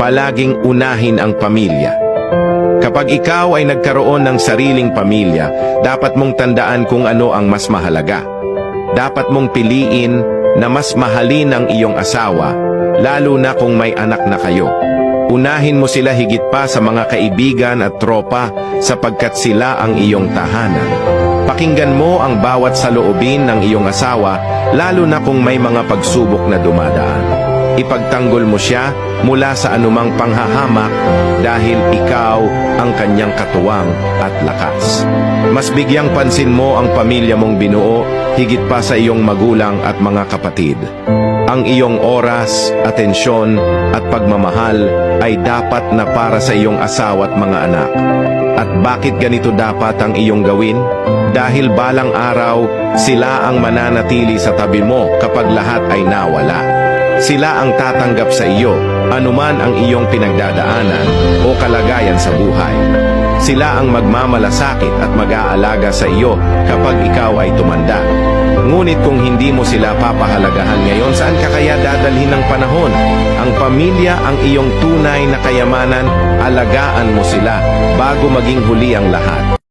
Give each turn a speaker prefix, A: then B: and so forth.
A: palaging unahin ang pamilya. Kapag ikaw ay nagkaroon ng sariling pamilya, dapat mong tandaan kung ano ang mas mahalaga. Dapat mong piliin na mas mahalin ang iyong asawa, lalo na kung may anak na kayo. Unahin mo sila higit pa sa mga kaibigan at tropa sapagkat sila ang iyong tahanan. Pakinggan mo ang bawat saloobin ng iyong asawa, lalo na kung may mga pagsubok na dumadaan. Ipagtanggol mo siya mula sa anumang panghahamak dahil ikaw ang kanyang katuwang at lakas. Mas bigyang pansin mo ang pamilya mong binuo higit pa sa iyong magulang at mga kapatid. Ang iyong oras, atensyon at pagmamahal ay dapat na para sa iyong asawa at mga anak. At bakit ganito dapat ang iyong gawin? Dahil balang araw, sila ang mananatili sa tabi mo kapag lahat ay nawala. Sila ang tatanggap sa iyo, anuman ang iyong pinagdadaanan o kalagayan sa buhay. Sila ang magmamalasakit at mag-aalaga sa iyo kapag ikaw ay tumanda. Ngunit kung hindi mo sila papahalagahan ngayon, saan ka kaya dadalhin ng panahon? Ang pamilya ang iyong tunay na kayamanan, alagaan mo sila bago maging huli ang lahat.